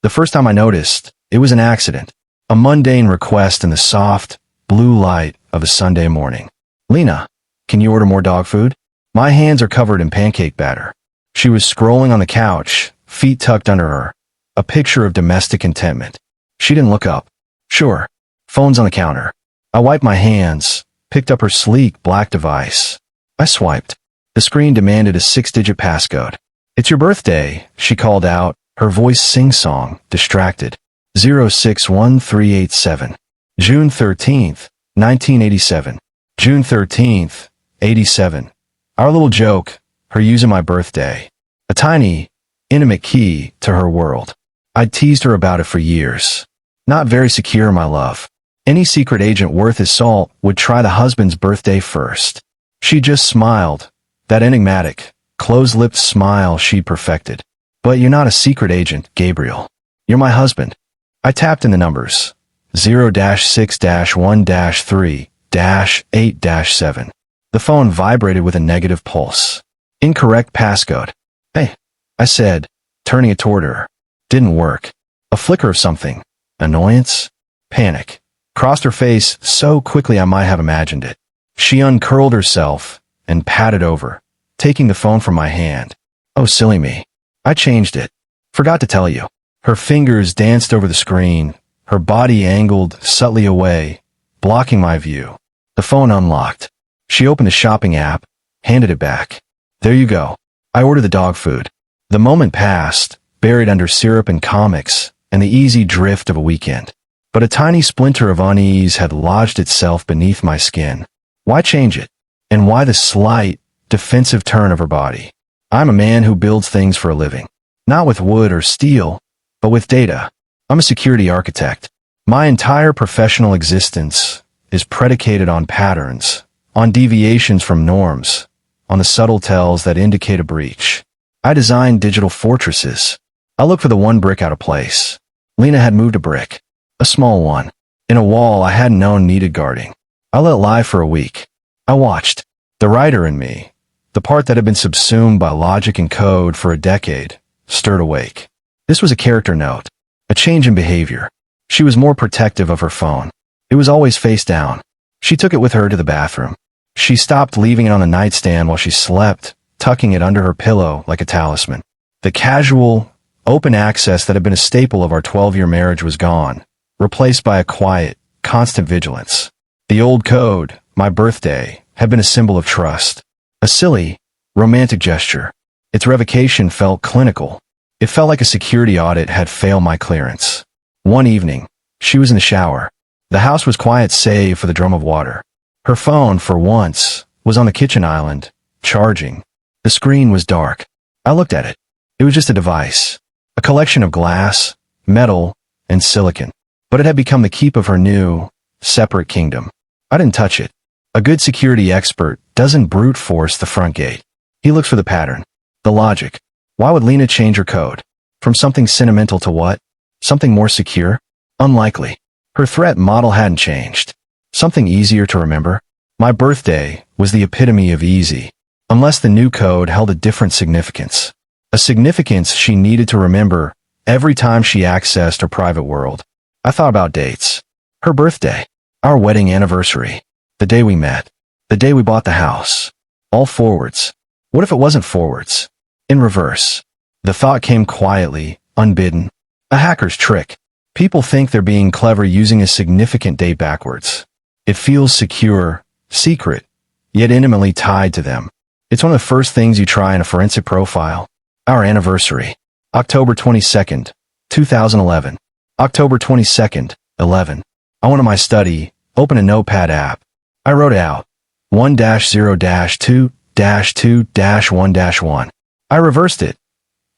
The first time I noticed, it was an accident. A mundane request in the soft, blue light of a Sunday morning. "Lena, can you order more dog food?" My hands are covered in pancake batter. She was scrolling on the couch, feet tucked under her. A picture of domestic contentment. She didn't look up. "Sure." Phone's on the counter. I wiped my hands, picked up her sleek black device. I swiped. The screen demanded a 6-digit passcode. "It's your birthday," she called out, her voice sing-song, distracted. 061387. June 13th, 1987. June 13th, 87. Our little joke, her using my birthday. A tiny, intimate key to her world. I'd teased her about it for years. Not very secure, my love. Any secret agent worth his salt would try the husband's birthday first. She just smiled, that enigmatic, closed-lipped smile she'd perfected. "But you're not a secret agent, Gabriel. You're my husband." I tapped in the numbers. 0-6-1-3-8-7. The phone vibrated with a negative pulse. "Incorrect passcode." "Hey," I said, turning it toward her. Didn't work. A flicker of something. Annoyance? Panic. Crossed her face so quickly I might have imagined it. She uncurled herself and patted over, taking the phone from my hand. "Oh, silly me. I changed it. Forgot to tell you." Her fingers danced over the screen, her body angled subtly away, blocking my view. The phone unlocked. She opened the shopping app, handed it back. "There you go." I ordered the dog food. The moment passed, buried under syrup and comics, and the easy drift of a weekend. But a tiny splinter of unease had lodged itself beneath my skin. Why change it? And why the slight, defensive turn of her body? I'm a man who builds things for a living. Not with wood or steel, but with data. I'm a security architect. My entire professional existence is predicated on patterns, on deviations from norms, on the subtle tells that indicate a breach. I design digital fortresses. I look for the one brick out of place. Lena had moved a brick. A small one. In a wall I hadn't known needed guarding. I let it lie for a week. I watched. The writer in me, the part that had been subsumed by logic and code for a decade, stirred awake. This was a character note. A change in behavior. She was more protective of her phone. It was always face down. She took it with her to the bathroom. She stopped leaving it on the nightstand while she slept, tucking it under her pillow like a talisman. The casual, open access that had been a staple of our 12-year marriage was gone, replaced by a quiet, constant vigilance. The old code, my birthday, had been a symbol of trust. A silly, romantic gesture. Its revocation felt clinical. It felt like a security audit had failed my clearance. One evening, she was in the shower. The house was quiet save for the drum of water. Her phone, for once, was on the kitchen island, charging. The screen was dark. I looked at it. It was just a device. A collection of glass, metal, and silicon. But it had become the keep of her new, separate kingdom. I didn't touch it. A good security expert doesn't brute force the front gate. He looks for the pattern, the logic. Why would Lena change her code? From something sentimental to what? Something more secure? Unlikely. Her threat model hadn't changed. Something easier to remember? My birthday was the epitome of easy, unless the new code held a different significance. A significance she needed to remember every time she accessed her private world. I thought about dates. Her birthday. Our wedding anniversary. The day we met. The day we bought the house. All forwards. What if it wasn't forwards? In reverse. The thought came quietly, unbidden. A hacker's trick. People think they're being clever using a significant date backwards. It feels secure, secret, yet intimately tied to them. It's one of the first things you try in a forensic profile. Our anniversary. October 22nd, 2011. October 22nd, 11. I went to my study, opened a notepad app. I wrote out 1-0-2-2-1-1. I reversed it.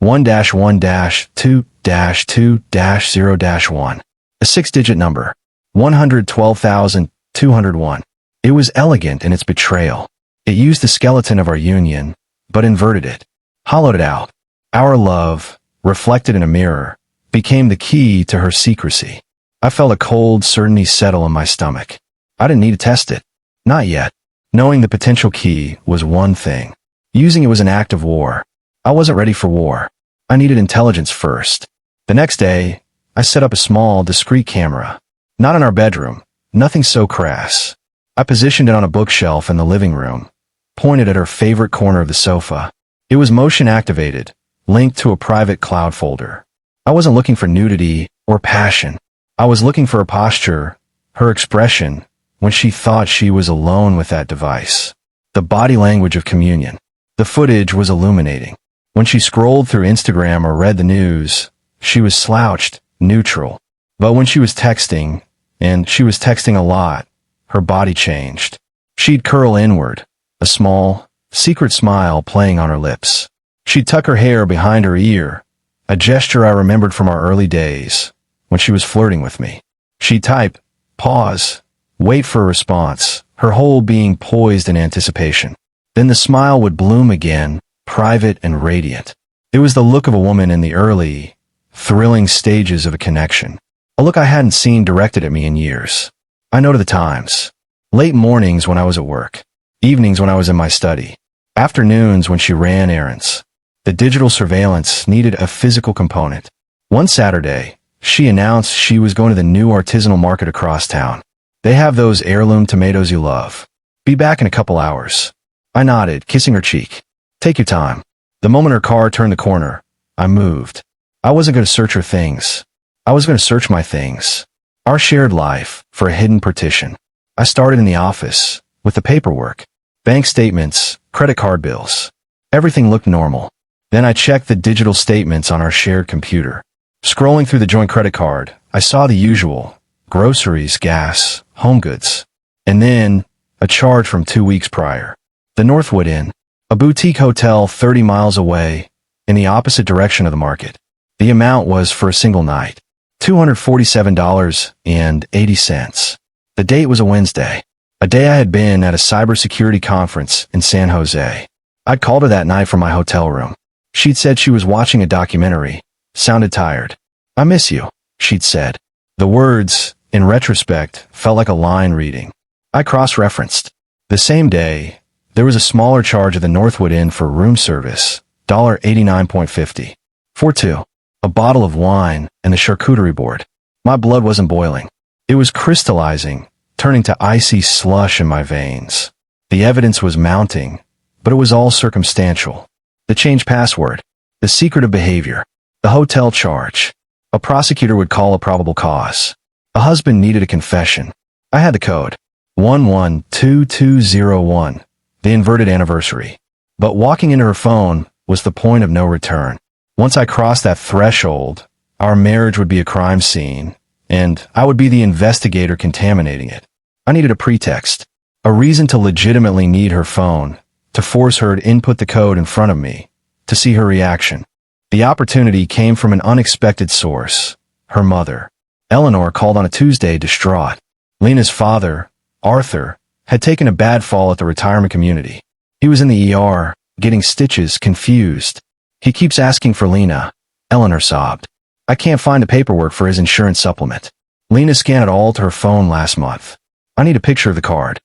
1-1-2-2-0-1. A 6-digit number. 112,201. It was elegant in its betrayal. It used the skeleton of our union, but inverted it. Hollowed it out. Our love, reflected in a mirror, became the key to her secrecy. I felt a cold certainty settle in my stomach. I didn't need to test it. Not yet. Knowing the potential key was one thing. Using it was an act of war. I wasn't ready for war. I needed intelligence first. The next day, I set up a small, discreet camera. Not in our bedroom, nothing so crass. I positioned it on a bookshelf in the living room, pointed at her favorite corner of the sofa. It was motion activated, linked to a private cloud folder. I wasn't looking for nudity or passion. I was looking for her posture, her expression, when she thought she was alone with that device. The body language of communion. The footage was illuminating. When she scrolled through Instagram or read the news, she was slouched, neutral. But when she was texting, and she was texting a lot, her body changed. She'd curl inward, a small, secret smile playing on her lips. She'd tuck her hair behind her ear, a gesture I remembered from our early days, when she was flirting with me. She'd type, pause, wait for a response, her whole being poised in anticipation. Then the smile would bloom again, private and radiant. It was the look of a woman in the early, thrilling stages of a connection. A look I hadn't seen directed at me in years. I noted the times. Late mornings when I was at work. Evenings when I was in my study. Afternoons when she ran errands. The digital surveillance needed a physical component. One Saturday, she announced she was going to the new artisanal market across town. They have those heirloom tomatoes you love. Be back in a couple hours. I nodded, kissing her cheek. Take your time. The moment her car turned the corner, I moved. I wasn't going to search her things. I was going to search my things. Our shared life, for a hidden partition. I started in the office, with the paperwork. Bank statements, credit card bills. Everything looked normal. Then I checked the digital statements on our shared computer. Scrolling through the joint credit card, I saw the usual. Groceries, gas, home goods. And then, a charge from 2 weeks prior. The Northwood Inn, a boutique hotel 30 miles away, in the opposite direction of the market. The amount was for a single night. $247.80. The date was a Wednesday. A day I had been at a cybersecurity conference in San Jose. I'd called her that night from my hotel room. She'd said she was watching a documentary. Sounded tired. I miss you, she'd said. The words, in retrospect, felt like a line reading. I cross-referenced. The same day, there was a smaller charge at the Northwood Inn for room service, $89.50. For two. A bottle of wine and the charcuterie board. My blood wasn't boiling. It was crystallizing, turning to icy slush in my veins. The evidence was mounting, but it was all circumstantial. The changed password, the secret of behavior, the hotel charge. A prosecutor would call a probable cause. A husband needed a confession. I had the code. 112201, the inverted anniversary. But walking into her phone was the point of no return. Once I crossed that threshold, our marriage would be a crime scene, and I would be the investigator contaminating it. I needed a pretext, a reason to legitimately need her phone, to force her to input the code in front of me, to see her reaction. The opportunity came from an unexpected source, her mother. Eleanor called on a Tuesday distraught. Lena's father, Arthur, had taken a bad fall at the retirement community. He was in the ER, getting stitches, confused. He keeps asking for Lena, Eleanor sobbed. I can't find the paperwork for his insurance supplement. Lena scanned it all to her phone last month. I need a picture of the card.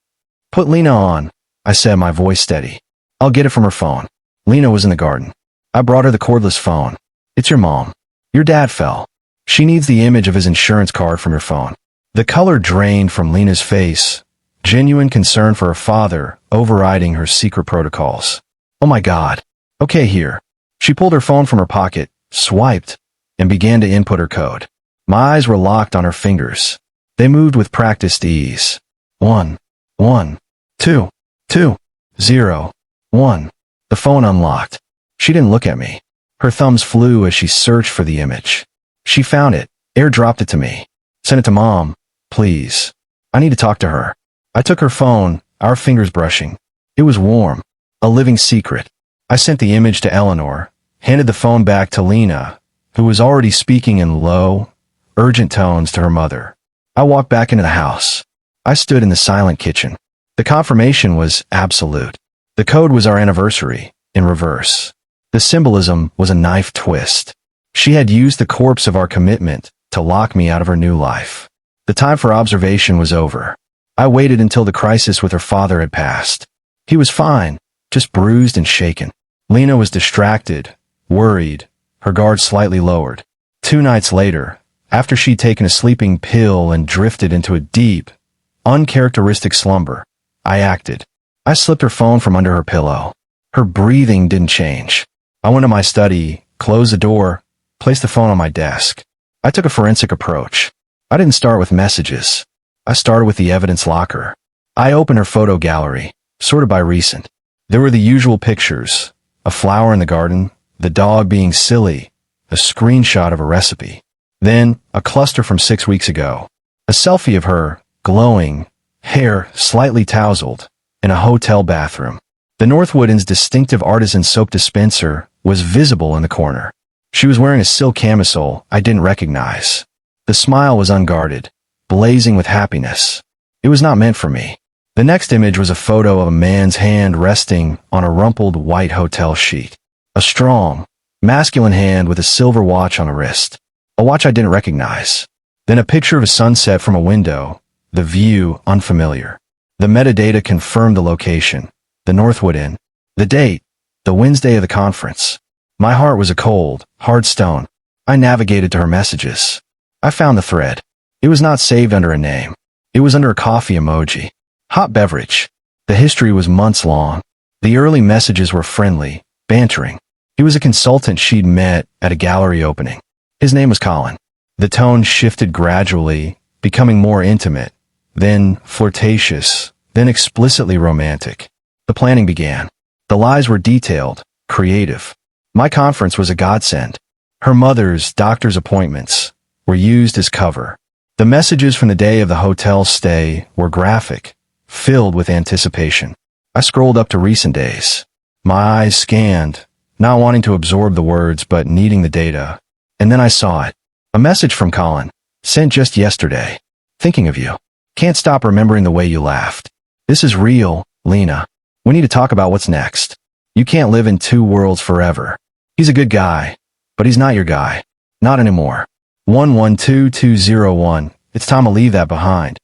Put Lena on, I said, my voice steady. I'll get it from her phone. Lena was in the garden. I brought her the cordless phone. It's your mom. Your dad fell. She needs the image of his insurance card from your phone. The color drained from Lena's face, genuine concern for her father overriding her secret protocols. Oh my God. Okay, here. She pulled her phone from her pocket, swiped, and began to input her code. My eyes were locked on her fingers. They moved with practiced ease. 1, 1, 2, 2, 0, 1. The phone unlocked. She didn't look at me. Her thumbs flew as she searched for the image. She found it, airdropped it to me. Send it to Mom, please. I need to talk to her. I took her phone, our fingers brushing. It was warm. A living secret. I sent the image to Eleanor, handed the phone back to Lena, who was already speaking in low, urgent tones to her mother. I walked back into the house. I stood in the silent kitchen. The confirmation was absolute. The code was our anniversary, in reverse. The symbolism was a knife twist. She had used the corpse of our commitment to lock me out of her new life. The time for observation was over. I waited until the crisis with her father had passed. He was fine, just bruised and shaken. Lena was distracted, worried, her guard slightly lowered. 2 nights later, after she'd taken a sleeping pill and drifted into a deep, uncharacteristic slumber, I acted. I slipped her phone from under her pillow. Her breathing didn't change. I went to my study, closed the door, placed the phone on my desk. I took a forensic approach. I didn't start with messages. I started with the evidence locker. I opened her photo gallery, sorted by recent. There were the usual pictures: a flower in the garden, the dog being silly, a screenshot of a recipe. Then, a cluster from 6 weeks ago. A selfie of her, glowing, hair slightly tousled, in a hotel bathroom. The Northwooden's distinctive artisan soap dispenser was visible in the corner. She was wearing a silk camisole I didn't recognize. The smile was unguarded, blazing with happiness. It was not meant for me. The next image was a photo of a man's hand resting on a rumpled white hotel sheet. A strong, masculine hand with a silver watch on a wrist. A watch I didn't recognize. Then a picture of a sunset from a window, the view unfamiliar. The metadata confirmed the location, the Northwood Inn. The date, the Wednesday of the conference. My heart was a cold, hard stone. I navigated to her messages. I found the thread. It was not saved under a name. It was under a coffee emoji. Hot beverage. The history was months long. The early messages were friendly, bantering. He was a consultant she'd met at a gallery opening. His name was Colin. The tone shifted gradually, becoming more intimate, then flirtatious, then explicitly romantic. The planning began. The lies were detailed, creative. My conference was a godsend. Her mother's doctor's appointments were used as cover. The messages from the day of the hotel stay were graphic, filled with anticipation. I scrolled up to recent days. My eyes scanned, not wanting to absorb the words but needing the data. And then I saw it. A message from Colin, sent just yesterday. Thinking of you. Can't stop remembering the way you laughed. This is real, Lena. We need to talk about what's next. You can't live in 2 worlds forever. He's a good guy, but he's not your guy. Not anymore. 112201. It's time to leave that behind.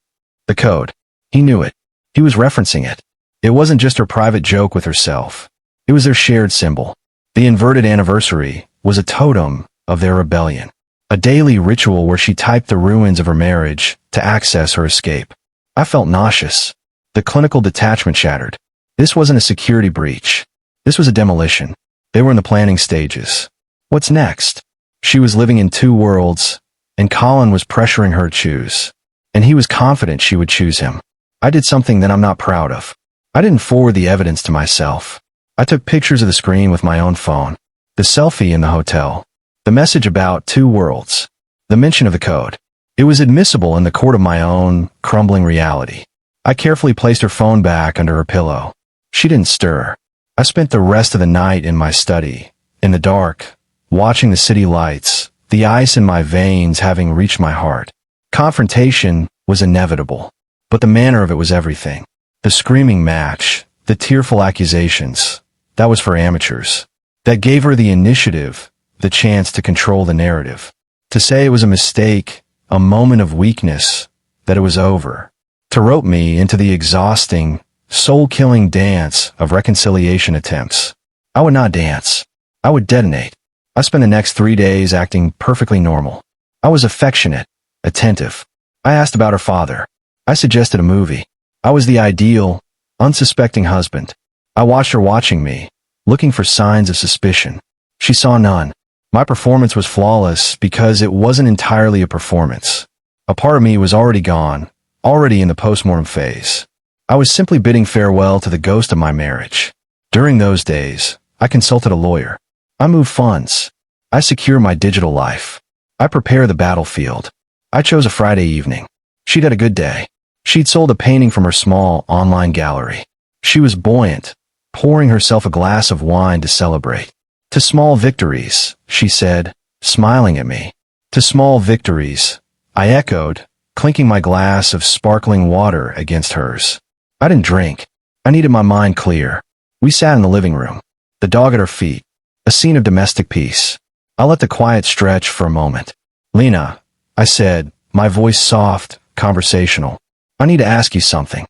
The code. He knew it. He was referencing it. It wasn't just her private joke with herself. It was their shared symbol. The inverted anniversary was a totem of their rebellion. A daily ritual where she typed the ruins of her marriage to access her escape. I felt nauseous. The clinical detachment shattered. This wasn't a security breach. This was a demolition. They were in the planning stages. What's next? She was living in 2 worlds, and Colin was pressuring her to choose. And he was confident she would choose him. I did something that I'm not proud of. I didn't forward the evidence to myself. I took pictures of the screen with my own phone. The selfie in the hotel. The message about 2 worlds. The mention of the code. It was admissible in the court of my own crumbling reality. I carefully placed her phone back under her pillow. She didn't stir. I spent the rest of the night in my study, in the dark, watching the city lights, the ice in my veins having reached my heart. Confrontation was inevitable, but the manner of it was everything. The screaming match, the tearful accusations, that was for amateurs. That gave her the initiative, the chance to control the narrative. To say it was a mistake, a moment of weakness, that it was over. To rope me into the exhausting, soul-killing dance of reconciliation attempts. I would not dance. I would detonate. I spent the next 3 days acting perfectly normal. I was affectionate, attentive. I asked about her father. I suggested a movie. I was the ideal, unsuspecting husband. I watched her watching me, looking for signs of suspicion. She saw none. My performance was flawless because it wasn't entirely a performance. A part of me was already gone, already in the postmortem phase. I was simply bidding farewell to the ghost of my marriage. During those days, I consulted a lawyer. I moved funds. I secure my digital life. I prepare the battlefield. I chose a Friday evening. She'd had a good day. She'd sold a painting from her small online gallery. She was buoyant, pouring herself a glass of wine to celebrate. To small victories, she said, smiling at me. To small victories, I echoed, clinking my glass of sparkling water against hers. I didn't drink. I needed my mind clear. We sat in the living room, the dog at her feet, a scene of domestic peace. I let the quiet stretch for a moment. Lena, I said, my voice soft, conversational. I need to ask you something.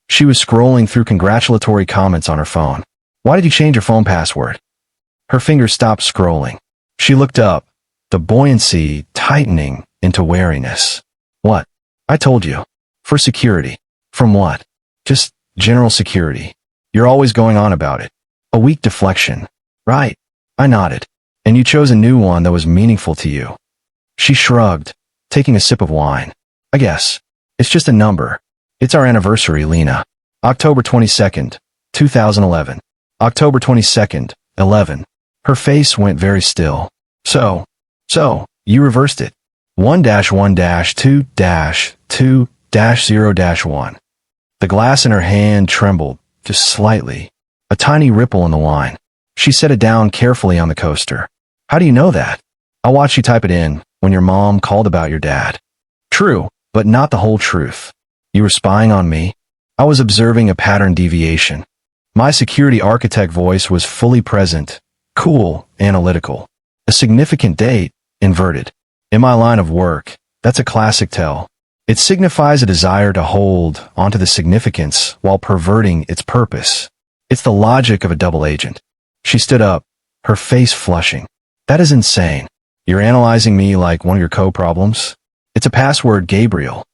She was scrolling through congratulatory comments on her phone. Why did you change your phone password? Her fingers stopped scrolling. She looked up, the buoyancy tightening into wariness. What? I told you. For security. From what? Just general security. You're always going on about it. A weak deflection. Right. I nodded. And you chose a new one that was meaningful to you. She shrugged, taking a sip of wine. I guess. It's just a number. It's our anniversary, Lena. October 22nd, 2011. October 22nd, 11. Her face went very still. So, you reversed it. 1-1-2-2-0-1. The glass in her hand trembled, just slightly. A tiny ripple in the wine. She set it down carefully on the coaster. How do you know that? I watched you type it in when your mom called about your dad. True, but not the whole truth. You were spying on me. I was observing a pattern deviation. My security architect voice was fully present, cool, analytical. A significant date, inverted. In my line of work, that's a classic tell. It signifies a desire to hold onto the significance while perverting its purpose. It's the logic of a double agent. She stood up, her face flushing. That is insane. You're analyzing me like one of your co-problems? It's a password, Gabriel.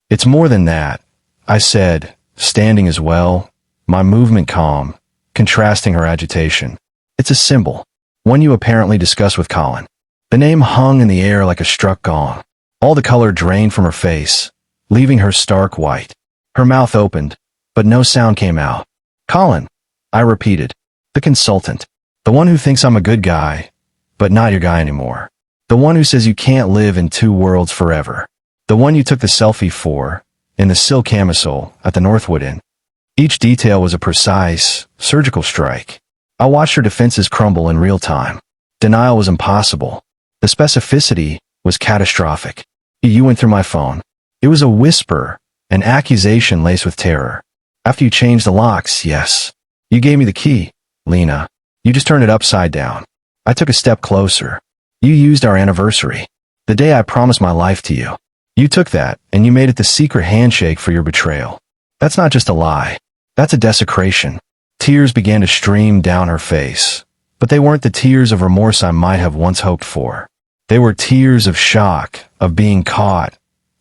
It's more than that, I said, standing as well, my movement calm, contrasting her agitation. It's a symbol, one you apparently discussed with Colin. The name hung in the air like a struck gong. All the color drained from her face, leaving her stark white. Her mouth opened, but no sound came out. Colin, I repeated. The consultant. The one who thinks I'm a good guy, but not your guy anymore. The one who says you can't live in two worlds forever. The one you took the selfie for, in the silk camisole at the Northwood Inn. Each detail was a precise, surgical strike. I watched her defenses crumble in real time. Denial was impossible. The specificity was catastrophic. You went through my phone. It was a whisper, an accusation laced with terror. After you changed the locks, yes. You gave me the key, Lena. You just turned it upside down. I took a step closer. You used our anniversary. The day I promised my life to you. You took that, and you made it the secret handshake for your betrayal. That's not just a lie. That's a desecration. Tears began to stream down her face. But they weren't the tears of remorse I might have once hoped for. They were tears of shock, of being caught,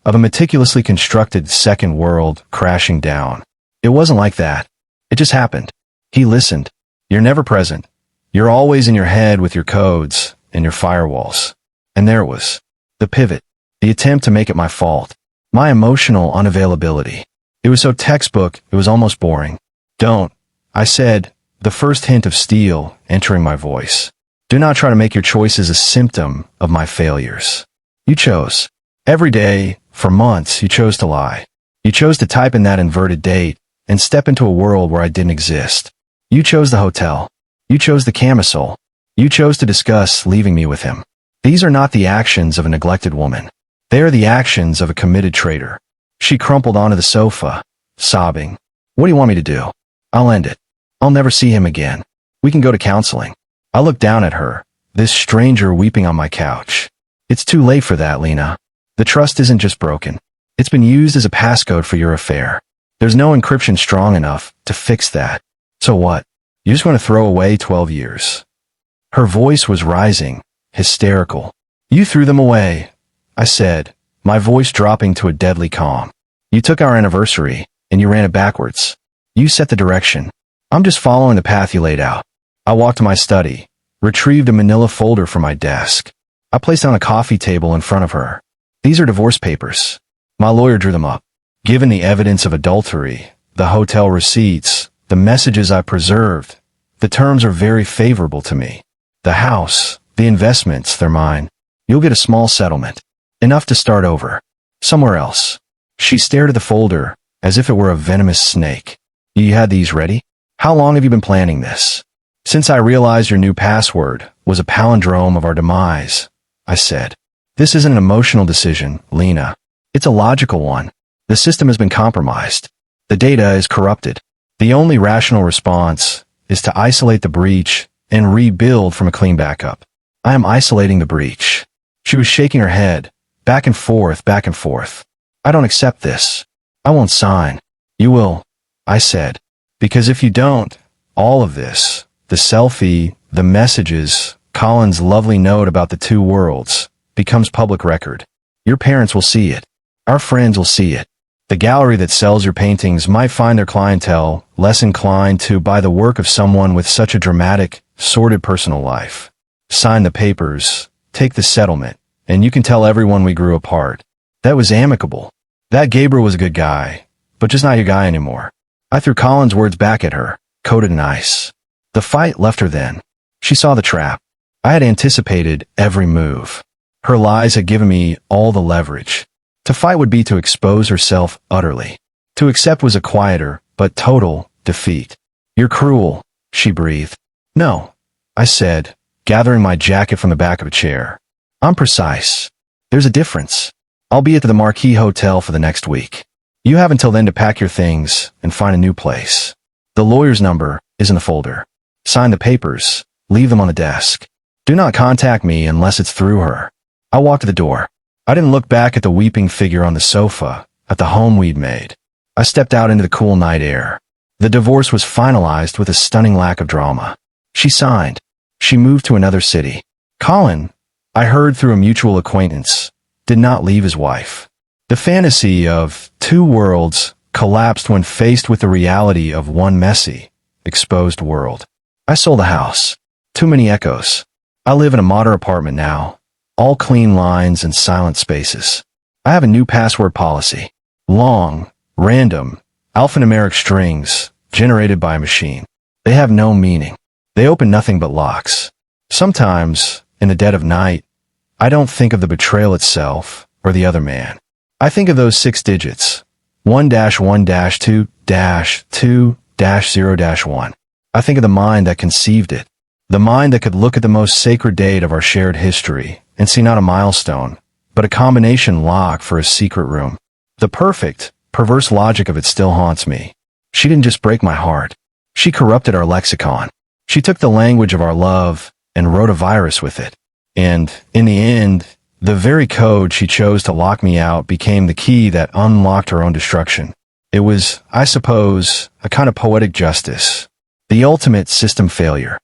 of a meticulously constructed second world crashing down. It wasn't like that. It just happened. He listened. You're never present. You're always in your head with your codes and your firewalls. And there it was. The pivot. The attempt to make it my fault. My emotional unavailability. It was so textbook, it was almost boring. Don't, I said, the first hint of steel entering my voice. Do not try to make your choices a symptom of my failures. You chose. Every day, for months, you chose to lie. You chose to type in that inverted date and step into a world where I didn't exist. You chose the hotel. You chose the camisole. You chose to discuss leaving me with him. These are not the actions of a neglected woman. They are the actions of a committed traitor. She crumpled onto the sofa, sobbing. What do you want me to do? I'll end it. I'll never see him again. We can go to counseling. I looked down at her, this stranger weeping on my couch. It's too late for that, Lena. The trust isn't just broken. It's been used as a passcode for your affair. There's no encryption strong enough to fix that. So what? You just want to throw away 12 years. Her voice was rising, hysterical. You threw them away, I said, my voice dropping to a deadly calm. You took our anniversary, and you ran it backwards. You set the direction. I'm just following the path you laid out. I walked to my study, retrieved a manila folder from my desk. I placed it on a coffee table in front of her. These are divorce papers. My lawyer drew them up. Given the evidence of adultery, the hotel receipts, the messages I preserved, the terms are very favorable to me. The house, the investments, they're mine. You'll get a small settlement. Enough to start over. Somewhere else. She stared at the folder, as if it were a venomous snake. You had these ready? How long have you been planning this? Since I realized your new password was a palindrome of our demise, I said. This isn't an emotional decision, Lena. It's a logical one. The system has been compromised. The data is corrupted. The only rational response is to isolate the breach and rebuild from a clean backup. I am isolating the breach. She was shaking her head, back and forth, back and forth. I don't accept this. I won't sign. You will, I said. Because if you don't, all of this, the selfie, the messages, Colin's lovely note about the two worlds becomes public record. Your parents will see it. Our friends will see it. The gallery that sells your paintings might find their clientele less inclined to buy the work of someone with such a dramatic, sordid personal life. Sign the papers, take the settlement, and you can tell everyone we grew apart. That was amicable. That Gabriel was a good guy, but just not your guy anymore. I threw Colin's words back at her, coated in ice. The fight left her then. She saw the trap. I had anticipated every move. Her lies had given me all the leverage. To fight would be to expose herself utterly. To accept was a quieter, but total, defeat. You're cruel, she breathed. No, I said, gathering my jacket from the back of a chair. I'm precise. There's a difference. I'll be at the Marquis Hotel for the next week. You have until then to pack your things and find a new place. The lawyer's number is in the folder. Sign the papers. Leave them on the desk. Do not contact me unless it's through her. I walked to the door. I didn't look back at the weeping figure on the sofa, at the home we'd made. I stepped out into the cool night air. The divorce was finalized with a stunning lack of drama. She signed. She moved to another city. Colin, I heard through a mutual acquaintance, did not leave his wife. The fantasy of two worlds collapsed when faced with the reality of one messy, exposed world. I sold the house. Too many echoes. I live in a modern apartment now. All clean lines and silent spaces. I have a new password policy. Long, random, alphanumeric strings generated by a machine. They have no meaning. They open nothing but locks. Sometimes, in the dead of night, I don't think of the betrayal itself or the other man. I think of those 6 digits. 1-1-2-2-0-1. I think of the mind that conceived it. The mind that could look at the most sacred date of our shared history and see not a milestone, but a combination lock for a secret room. The perfect, perverse logic of it still haunts me. She didn't just break my heart. She corrupted our lexicon. She took the language of our love and wrote a virus with it. And, in the end, the very code she chose to lock me out became the key that unlocked her own destruction. It was, I suppose, a kind of poetic justice. The ultimate system failure.